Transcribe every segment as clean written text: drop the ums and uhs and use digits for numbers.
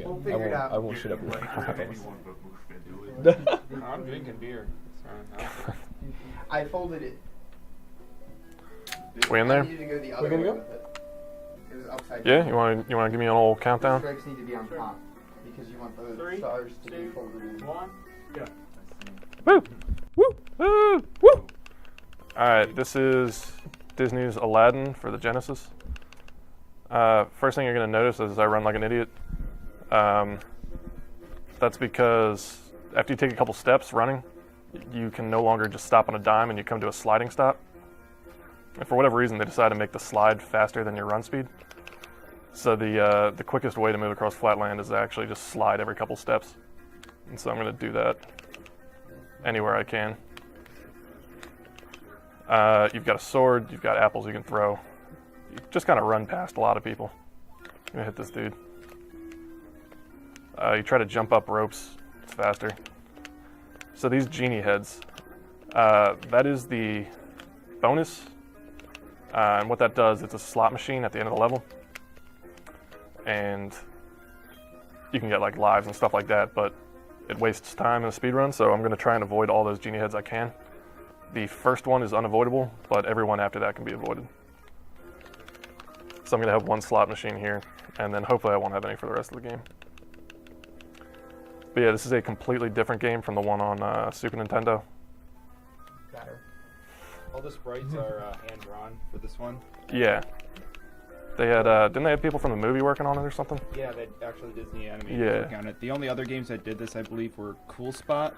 again. We'll figure it out. I won't shit up your I'm drinking beer. Sorry. I folded it. We in there? I needed to go the other We're gonna way go? with it. It was upside Yeah, down. you want to give me an old The countdown? stripes need to be on top because you want the 3, stars to be 2, folded in. 1, go. Woo! Woo! Woo! Woo! Alright, this is Disney's Aladdin for the Genesis. First thing you're going to notice is I run like an idiot. That's because after you take a couple steps running, you can no longer just stop on a dime and you come to a sliding stop. And for whatever reason, they decide to make the slide faster than your run speed. So the quickest way to move across flat land is to actually just slide every couple steps. And so I'm going to do that anywhere I can. You've got a sword, you've got apples you can throw. You just kind of run past a lot of people. I'm going to hit this dude. You try to jump up ropes, it's faster. So these genie heads, that is the bonus. And what that does, it's a slot machine at the end of the level. And you can get like lives and stuff like that, but it wastes time in a speed run, so I'm going to try and avoid all those genie heads I can. The first one is unavoidable, but everyone after that can be avoided. So I'm going to have one slot machine here, and then hopefully I won't have any for the rest of the game. But yeah, this is a completely different game from the one on Super Nintendo. Better. All the sprites are hand-drawn for this one. Yeah. They had, didn't they have people from the movie working on it or something? Yeah, they actually Disney animated Yeah. working on it. The only other games that did this, I believe, were Cool Spot,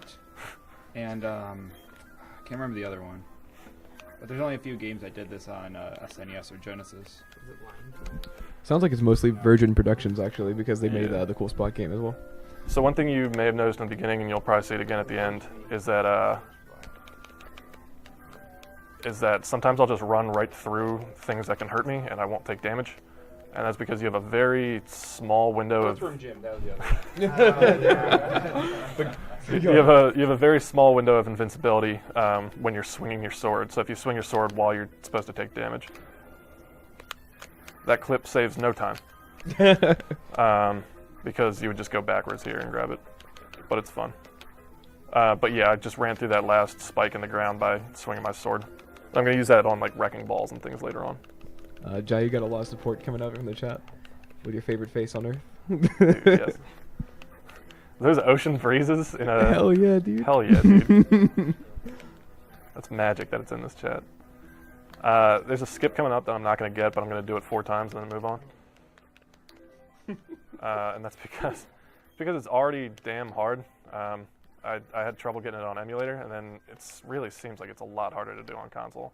and I can't remember the other one. But there's only a few games that did this on SNES or Genesis. Sounds like it's mostly Virgin Productions actually, because they made the Cool Spot game as well. So one thing you may have noticed in the beginning, and you'll probably see it again at the end, is that sometimes I'll just run right through things that can hurt me, and I won't take damage. And that's because you have a very small window That's of from Jim. That was the other one. you have a very small window of invincibility when you're swinging your sword. So if you swing your sword while you're supposed to take damage, that clip saves no time. Because you would just go backwards here and grab it, but it's fun. But yeah, I just ran through that last spike in the ground by swinging my sword. I'm going to use that on like wrecking balls and things later on. Jai, you got a lot of support coming up in the chat with your favorite face on Earth. Dude, yes. Those ocean breezes in a... Hell yeah, dude. Hell yeah, dude. That's magic that it's in this chat. There's a skip coming up that I'm not going to get, but I'm going to do it 4 times and then move on. And that's because it's already damn hard. I had trouble getting it on emulator, and then it really seems like it's a lot harder to do on console.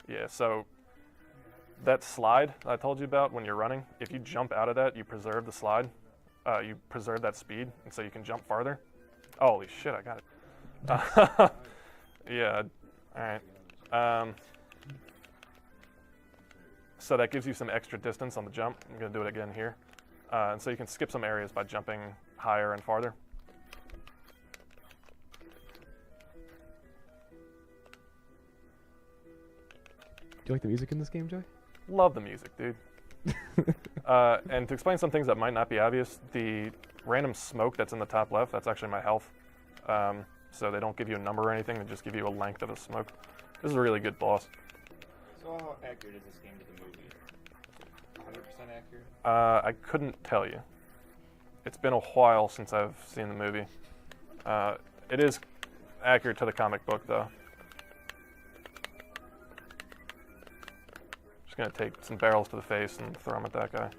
Yeah, so that slide I told you about when you're running, if you jump out of that, you preserve the slide. You preserve that speed, and so you can jump farther. Holy shit, I got it. Yeah, alright. So that gives you some extra distance on the jump. I'm going to do it again here. And so you can skip some areas by jumping higher and farther. Do you like the music in this game, Jai? Love the music, dude. And to explain some things that might not be obvious, the random smoke that's in the top left, that's actually my health. So they don't give you a number or anything, they just give you a length of the smoke. This is a really good boss. So how accurate is this game to the movie? 100% accurate? I couldn't tell you. It's been a while since I've seen the movie. It is accurate to the comic book, though. Just gonna take some barrels to the face and throw them at that guy.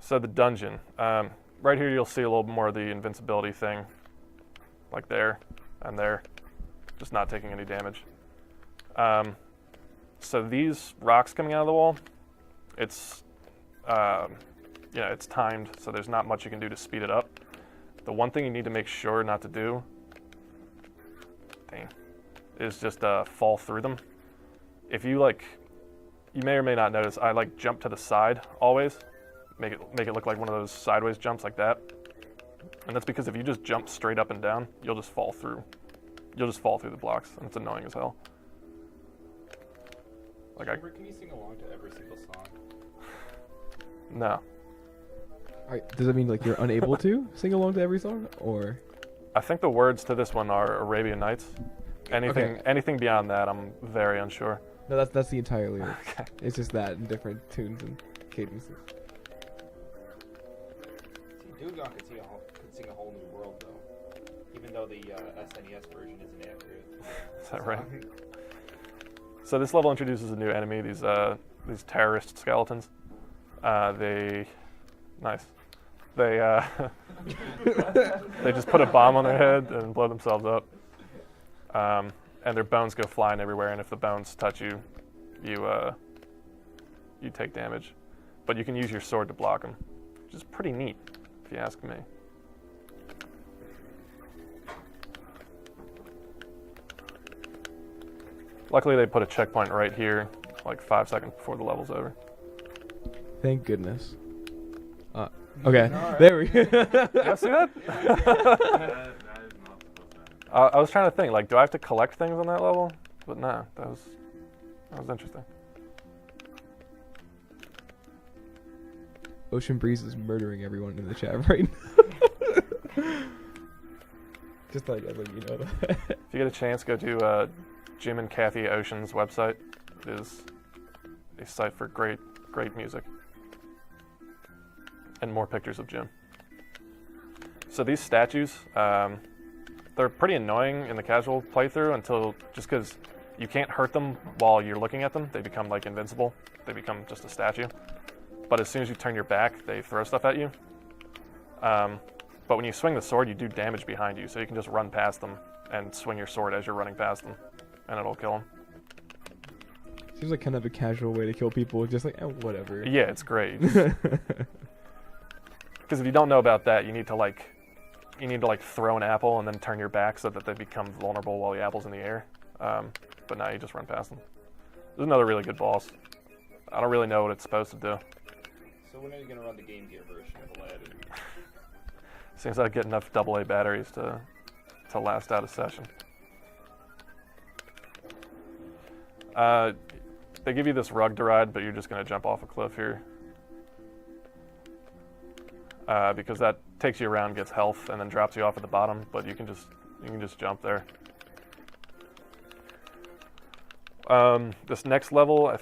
So the dungeon. Right here you'll see a little more of the invincibility thing. Like there and there. Just not taking any damage. So these rocks coming out of the wall, it's it's timed, so there's not much you can do to speed it up. The one thing you need to make sure not to do, is just fall through them. If you you may or may not notice, I jump to the side always, make it look like one of those sideways jumps like that. And that's because if you just jump straight up and down, you'll just fall through. You'll just fall through the blocks, and it's annoying as hell. Can you sing along to every single song? No. Does that mean like you're unable to sing along to every song, or? I think the words to this one are Arabian Nights. Anything beyond that, I'm very unsure. No, that's the entire lyric. Okay. It's just that in different tunes and cadences. See, Dugong could sing a whole new world though, even though the SNES version isn't accurate. Is that right? So this level introduces a new enemy. These terrorist skeletons. They just put a bomb on their head and blow themselves up. And their bones go flying everywhere, and if the bones touch you, you take damage. But you can use your sword to block them, which is pretty neat, if you ask me. Luckily, they put a checkpoint right here, like 5 seconds before the level's over. Thank goodness. Okay, there we go. You see that? I was trying to think, like, do I have to collect things on that level? But no, that was interesting. Ocean Breeze is murdering everyone in the chat right now. Just like you know that. If you get a chance, go to Jim and Kathy Ocean's website. It is a site for great music. And more pictures of Jim. So these statues, they're pretty annoying in the casual playthrough until just because you can't hurt them while you're looking at them. They become like invincible. They become just a statue. But as soon as you turn your back, they throw stuff at you. But when you swing the sword, you do damage behind you, so you can just run past them and swing your sword as you're running past them, and it'll kill them. Seems like kind of a casual way to kill people, just like, whatever. Yeah, it's great. Because if you don't know about that, you need to throw an apple and then turn your back so that they become vulnerable while the apple's in the air. But now you just run past them. There's another really good boss. I don't really know what it's supposed to do. So when are you going to run the Game Gear version of Aladdin? Seems like I get enough AA batteries to last out a session. They give you this rug to ride, but you're just going to jump off a cliff here. Because that takes you around, gets health, and then drops you off at the bottom, but you can just jump there. This next level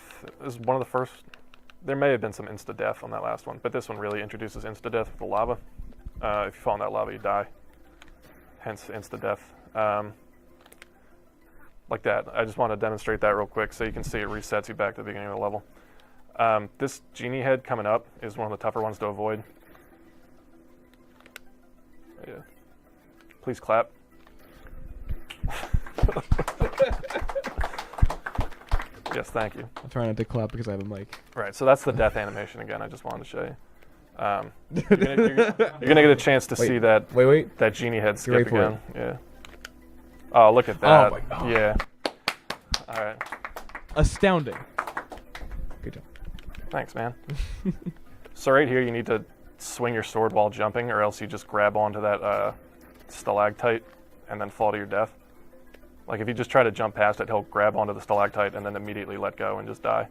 is one of the first. There may have been some insta-death on that last one, but this one really introduces insta-death with the lava. If you fall in that lava, you die. Hence insta-death. Like that. I just want to demonstrate that real quick so you can see it resets you back to the beginning of the level. This genie head coming up is one of the tougher ones to avoid. Yeah. Please clap. Yes, thank you. I'm trying not to clap because I have a mic. Right, so that's the death animation again. I just wanted to show you. You're gonna get a chance to see that that genie head skip again. Yeah. Oh, look at that. Oh my God. Yeah. All right. Astounding. Good job. Thanks, man. So right here, you need to swing your sword while jumping, or else you just grab onto that stalactite and then fall to your death. Like if you just try to jump past it, he'll grab onto the stalactite and then immediately let go and just die.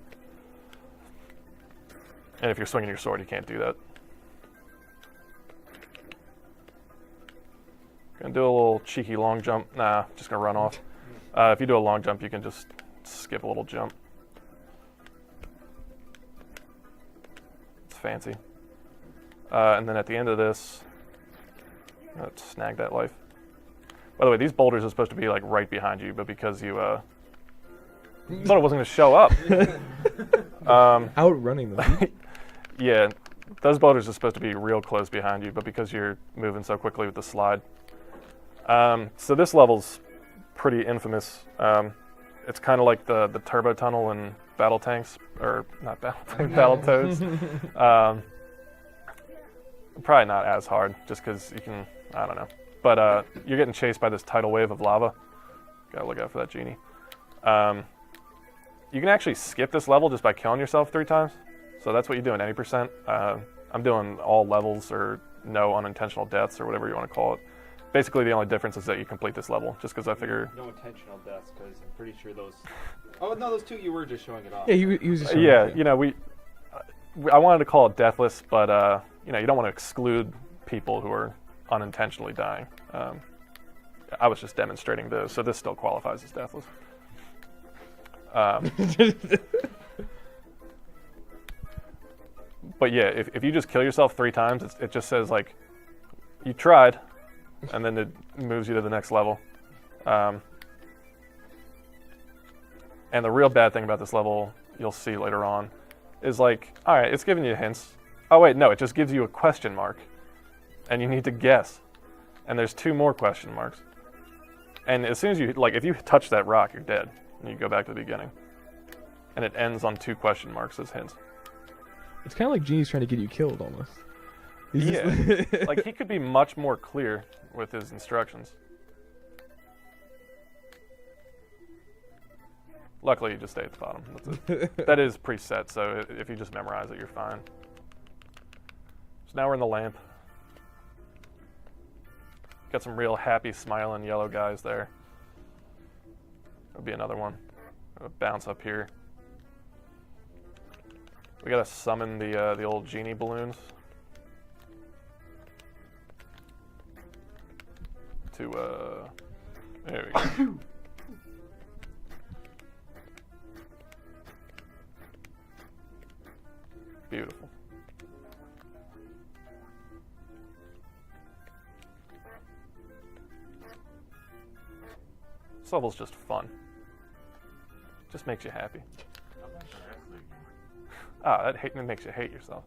And if you're swinging your sword, you can't do that. Gonna do a little cheeky long jump. Nah, just gonna run off. If you do a long jump, you can just skip a little jump. It's fancy. And then at the end of this, let's snag that life. By the way, these boulders are supposed to be like right behind you, but because you thought it wasn't gonna show up. Outrunning them. Yeah, those boulders are supposed to be real close behind you, but because you're moving so quickly with the slide. So this level's pretty infamous. It's kind of like the turbo tunnel in Battle Tanks, or not Battle Tanks, Battletoads. Probably not as hard, just because you can, I don't know. But you're getting chased by this tidal wave of lava. Gotta look out for that genie. You can actually skip this level just by killing yourself 3 times. So that's what you do in any percent. I'm doing all levels or no unintentional deaths or whatever you want to call it. Basically, the only difference is that you complete this level, just because I figure... No intentional deaths, because I'm pretty sure those... Oh, no, those 2 you were just showing it off. Yeah, he was just yeah, you know, I wanted to call it deathless, but you know, you don't want to exclude people who are unintentionally dying. I was just demonstrating those, so this still qualifies as deathless. But yeah, if you just kill yourself 3 times, it just says like, you tried, and then it moves you to the next level. And the real bad thing about this level, you'll see later on, is like, all right, it's giving you hints. Oh wait, no, it just gives you a question mark, and you need to guess. And there's 2 more question marks. And as soon as you, like, if you touch that rock, you're dead, and you go back to the beginning. And it ends on 2 question marks as hints. It's kind of like Genie's trying to get you killed, almost. He's Yeah, just like he could be much more clear with his instructions. Luckily, you just stay at the bottom. That's it. That is preset, so if you just memorize it, you're fine. So now we're in the lamp. Got some real happy, smiling yellow guys there. There'll be another one. I'll bounce up here. We gotta summon the old genie balloons to there we go. Beautiful. This level's just fun. Just makes you happy. Ah, that makes you hate yourself.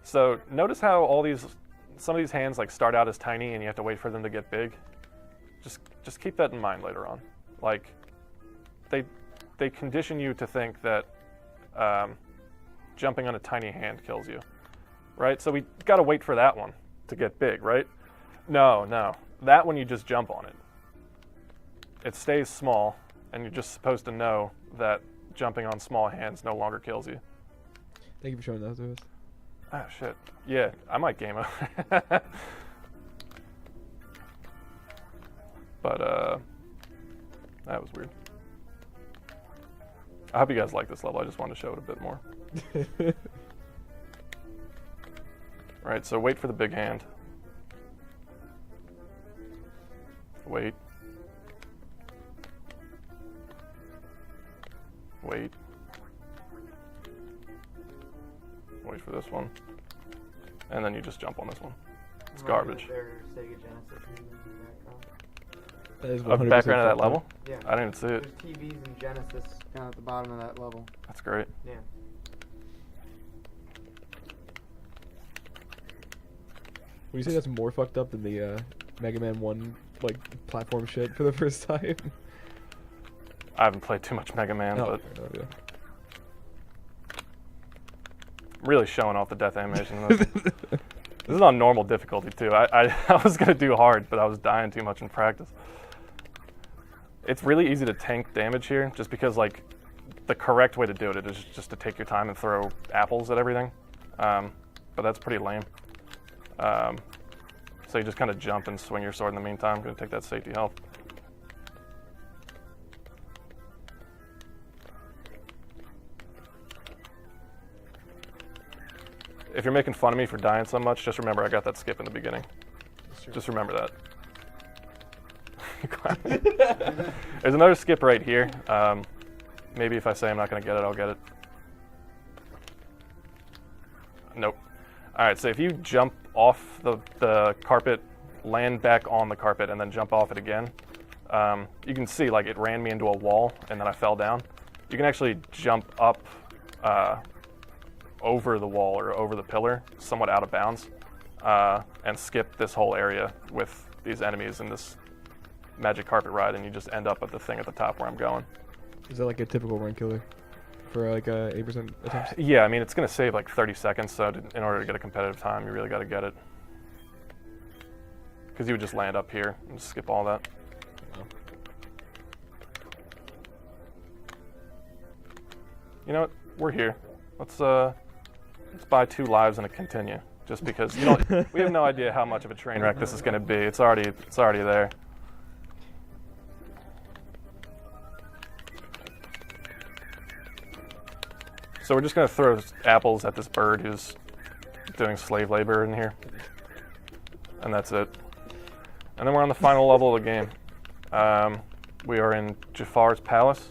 So notice how some of these hands like start out as tiny and you have to wait for them to get big. Just keep that in mind later on. Like they condition you to think that jumping on a tiny hand kills you, right? So we got to wait for that one to get big, right? No, that one you just jump on it. It stays small, and you're just supposed to know that jumping on small hands no longer kills you. Thank you for showing that to us. Ah, shit. Yeah, I might game over. But, that was weird. I hope you guys like this level. I just wanted to show it a bit more. Right, so wait for the big hand. Wait. Wait. Wait for this one. And then you just jump on this one. It's garbage. That is Oh, 100% background of that fucked up. level? Yeah. I didn't even see it. There's TVs and Genesis down at the bottom of that level. That's great. Yeah. Would you say that's more fucked up than the Mega Man 1 like platform shit for the first time? I haven't played too much Mega Man, Oh, but fair enough, yeah. really showing off the death animation. This is on normal difficulty too. I was gonna do hard, but I was dying too much in practice. It's really easy to tank damage here, just because like the correct way to do it is just to take your time and throw apples at everything. But that's pretty lame. So you just kind of jump and swing your sword in the meantime. I'm gonna take that safety health. If you're making fun of me for dying so much, just remember I got that skip in the beginning. Just remember that. There's another skip right here. Maybe if I say I'm not going to get it, I'll get it. Nope. All right, so if you jump off the carpet, land back on the carpet, and then jump off it again, you can see like it ran me into a wall, and then I fell down. You can actually jump up over the wall or over the pillar, somewhat out of bounds, and skip this whole area with these enemies in this magic carpet ride, and you just end up at the thing at the top where I'm going. Is that like a typical run killer for like 8% attempts? Yeah, I mean, it's going to save like 30 seconds, so in order to get a competitive time, you really got to get it. Because you would just land up here and skip all that. You know what? We're here. Let's buy 2 lives and a continue. Just because we have no idea how much of a train wreck this is going to be. It's already there. So we're just going to throw apples at this bird who's doing slave labor in here. And that's it. And then we're on the final level of the game. We are in Jafar's palace.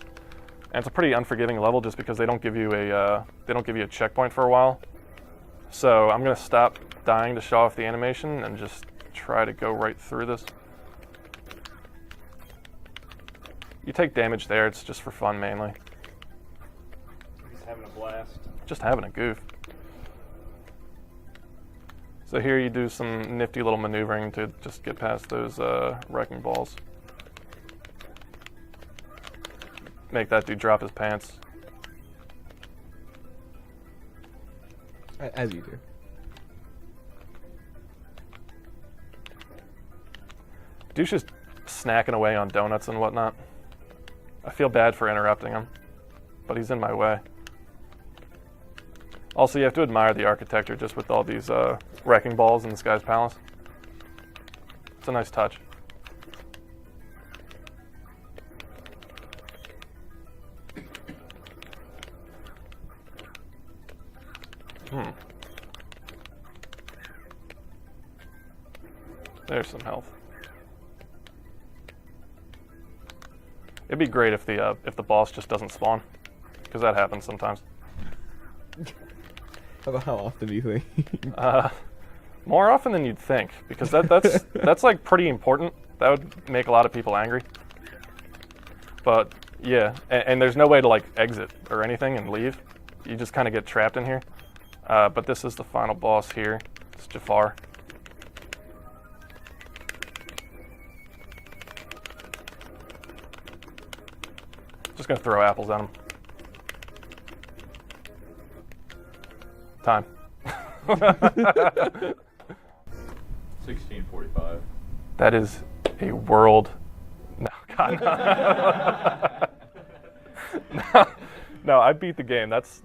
And it's a pretty unforgiving level just because they don't give you a checkpoint for a while. So I'm going to stop dying to show off the animation and just try to go right through this. You take damage there, it's just for fun mainly. He's having a blast. Just having a goof. So here you do some nifty little maneuvering to just get past those wrecking balls. Make that dude drop his pants. As you do. Dude's just snacking away on donuts and whatnot. I feel bad for interrupting him, but he's in my way. Also, you have to admire the architecture just with all these wrecking balls in this guy's palace. It's a nice touch. There's some health. It'd be great if the boss just doesn't spawn, because that happens sometimes. How often do you think? More often than you'd think, because that's like pretty important. That would make a lot of people angry. But yeah, and there's no way to like exit or anything and leave. You just kind of get trapped in here. But this is the final boss here. It's Jafar. Just gonna throw apples at him. Time. 1645. That is a world. No, God. No, no, I beat the game. That's.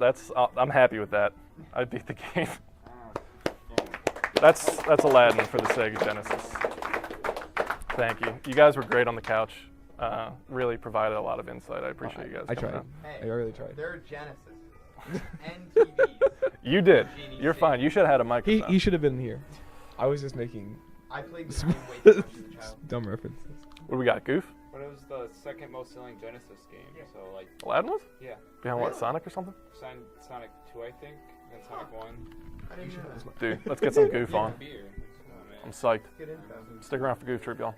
I'm happy with that. I beat the game. That's Aladdin for the Sega Genesis. Thank you. You guys were great on the couch. Really provided a lot of insight. I appreciate you guys. I coming tried. out. Hey, I really tried. they're Genesis and TVs. You did. Genie You're shit. fine. You should have had a microphone. He should have been here. I was just making I played this game way too much as a child. dumb references. What do we got? Goof? But it was the second most selling Genesis game. So like, Aladdin was? yeah, Behind what? Really? Sonic or something? Sonic 2, I think, then Sonic 1. I didn't know that. Dude, let's get some goof on. Beer. Oh, man. I'm psyched. Good info. Stick around for Goof Troop, y'all.